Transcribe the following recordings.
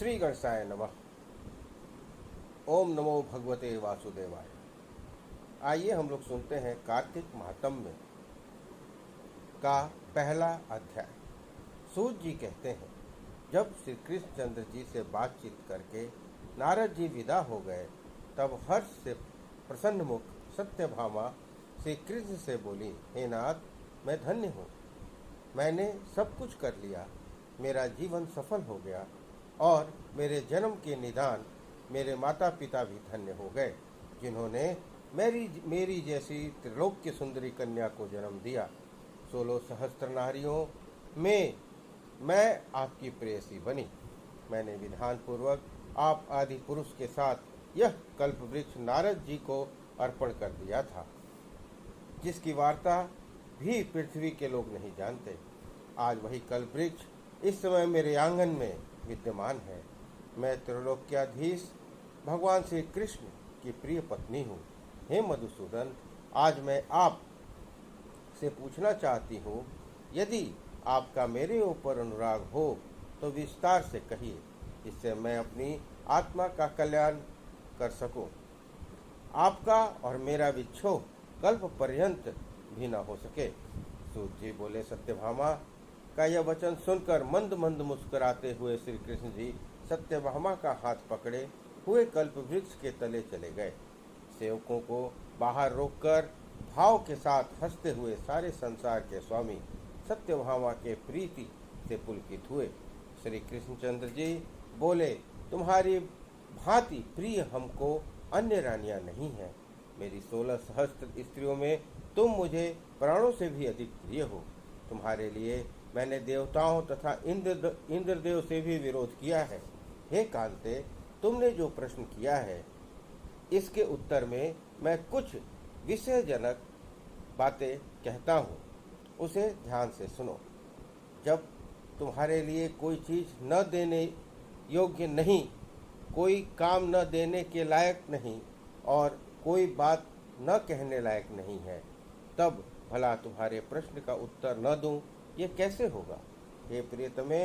श्री गणेशाय नमः। ओम नमो भगवते वासुदेवाय। आइए हम लोग सुनते हैं कार्तिक महात्म्य का पहला अध्याय। सूत जी कहते हैं, जब श्री कृष्ण चंद्र जी से बातचीत करके नारद जी विदा हो गए, तब हर्ष से प्रसन्न मुख सत्यभामा श्री कृष्ण से बोली, हे नाथ, मैं धन्य हूँ। मैंने सब कुछ कर लिया, मेरा जीवन सफल हो गया और मेरे जन्म के निदान मेरे माता पिता भी धन्य हो गए, जिन्होंने मेरी जैसी त्रिलोक्य सुंदरी कन्या को जन्म दिया। 16 सहस्त्र नारियों में मैं आपकी प्रेयसी बनी। मैंने विधान पूर्वक आप आदि पुरुष के साथ यह कल्प वृक्ष नारद जी को अर्पण कर दिया था, जिसकी वार्ता भी पृथ्वी के लोग नहीं जानते। आज वही कल्प वृक्ष इस समय मेरे आंगन में विद्यमान है। मैं त्रिलोक्याधीश भगवान श्री कृष्ण की प्रिय पत्नी हूँ। हे मधुसूदन, आज मैं आप से पूछना चाहती हूँ, यदि आपका मेरे ऊपर अनुराग हो तो विस्तार से कहिए, जिससे मैं अपनी आत्मा का कल्याण कर सकूं। आपका और मेरा विच्छोह कल्प पर्यंत भी न हो सके। सूत जी बोले, सत्यभामा का यह वचन सुनकर मंद मंद मुस्कुराते हुए श्री कृष्ण जी सत्यभामा का हाथ पकड़े हुए कल्प वृक्ष के तले चले गए। सेवकों को बाहर रोककर भाव के साथ हंसते हुए सारे संसार के स्वामी सत्यभामा के प्रीति से पुलकित हुए। श्री कृष्णचंद्र जी बोले, तुम्हारी भांति प्रिय हमको अन्य रानियां नहीं है। मेरी 16 सहस्त्र स्त्रियों में तुम मुझे प्राणों से भी अधिक प्रिय हो। तुम्हारे लिए मैंने देवताओं तथा इंद्रदेव से भी विरोध किया है। हे कांते, तुमने जो प्रश्न किया है, इसके उत्तर में मैं कुछ विषयजनक बातें कहता हूँ, उसे ध्यान से सुनो। जब तुम्हारे लिए कोई चीज न देने योग्य नहीं, कोई काम न देने के लायक नहीं और कोई बात न कहने लायक नहीं है, तब भला तुम्हारे प्रश्न का उत्तर न दूं, ये कैसे होगा? हे प्रियतमे,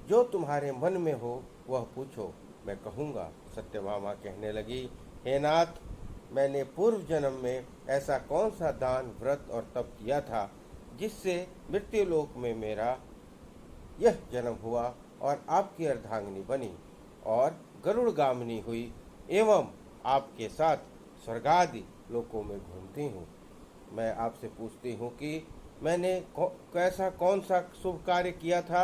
जो तुम्हारे मन में हो वह पूछो, मैं कहूँगा। सत्यभामा कहने लगी, हे नाथ, मैंने पूर्व जन्म में ऐसा कौन सा दान, व्रत और तप किया था, जिससे मृत्युलोक में मेरा यह जन्म हुआ और आपकी अर्धांगिनी बनी और गरुड़गामिनी हुई एवं आपके साथ स्वर्गादि लोकों में घूमती हूँ। मैं आपसे पूछती हूँ कि मैंने कैसा कौन सा शुभ कार्य किया था?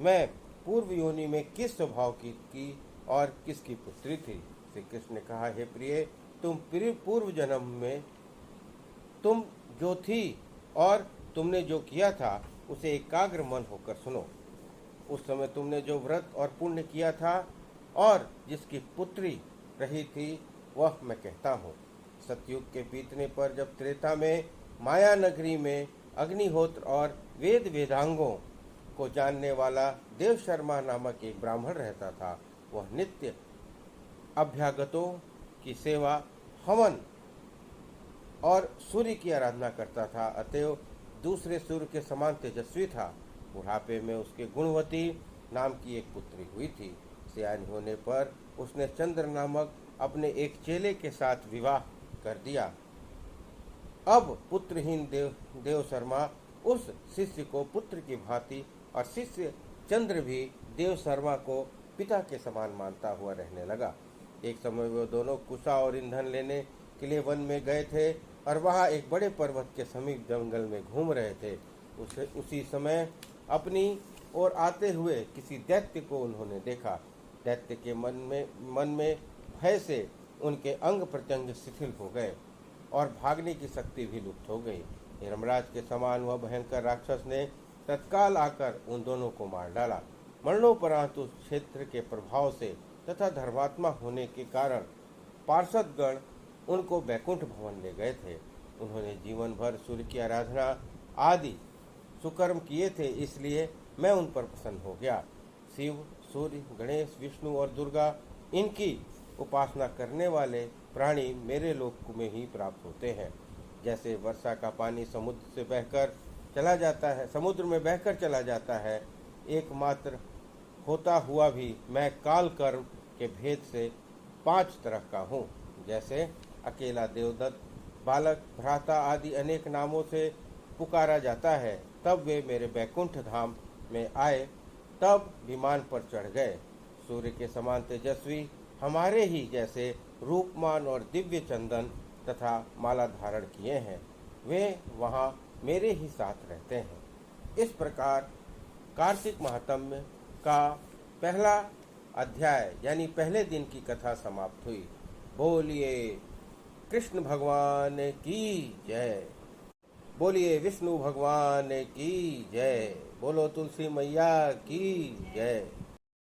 मैं पूर्व योनि में किस स्वभाव की और किसकी पुत्री थी? श्री कृष्ण ने कहा, हे प्रिय, तुम पूर्व जन्म में तुम जो थी और तुमने जो किया था, उसे एकाग्र मन होकर सुनो। उस समय तुमने जो व्रत और पुण्य किया था और जिसकी पुत्री रही थी, वह मैं कहता हूँ। सतयुग के बीतने पर जब त्रेता में माया नगरी में अग्निहोत्र और वेद वेदांगों को जानने वाला देव शर्मा नामक एक ब्राह्मण रहता था। वह नित्य अभ्यागतों की सेवा, हवन और सूर्य की आराधना करता था, अतएव दूसरे सूर्य के समान तेजस्वी था। बुढ़ापे में उसके गुणवती नाम की एक पुत्री हुई थी। सियानी होने पर उसने चंद्र नामक अपने एक चेले के साथ विवाह कर दिया। अब पुत्रहीन देव शर्मा उस शिष्य को पुत्र की भांति और शिष्य चंद्र भी देव शर्मा को पिता के समान मानता हुआ रहने लगा। एक समय वे दोनों कुशा और ईंधन लेने के लिए वन में गए थे और वहां एक बड़े पर्वत के समीप जंगल में घूम रहे थे। उसी समय अपनी ओर आते हुए किसी दैत्य को उन्होंने देखा। दैत्य के मन में भय से उनके अंग प्रत्यंग शिथिल हो गए और भागने की शक्ति भी लुप्त हो गई। धर्मराज के समान वह भयंकर राक्षस ने तत्काल आकर उन दोनों को मार डाला। मरणोपरांत उस क्षेत्र के प्रभाव से तथा धर्मात्मा होने के कारण पार्षदगण उनको बैकुंठ भवन ले गए थे। उन्होंने जीवन भर सूर्य की आराधना आदि सुकर्म किए थे, इसलिए मैं उन पर प्रसन्न हो गया। शिव, सूर्य, गणेश, विष्णु और दुर्गा, इनकी उपासना करने वाले प्राणी मेरे लोक में ही प्राप्त होते हैं। जैसे वर्षा का पानी समुद्र में बहकर चला जाता है, एकमात्र होता हुआ भी मैं काल कर्म के भेद से 5 तरह का हूँ। जैसे अकेला देवदत्त, बालक, भ्राता आदि अनेक नामों से पुकारा जाता है। तब वे मेरे बैकुंठ धाम में आए, तब विमान पर चढ़ गए। सूर्य के समान तेजस्वी, हमारे ही जैसे रूपमान और दिव्य चंदन तथा माला धारण किए हैं, वे वहाँ मेरे ही साथ रहते हैं। इस प्रकार कार्तिक महात्म्य का पहला अध्याय यानी पहले दिन की कथा समाप्त हुई। बोलिए कृष्ण भगवान की जय। बोलिए विष्णु भगवान की जय। बोलो तुलसी मैया की जय।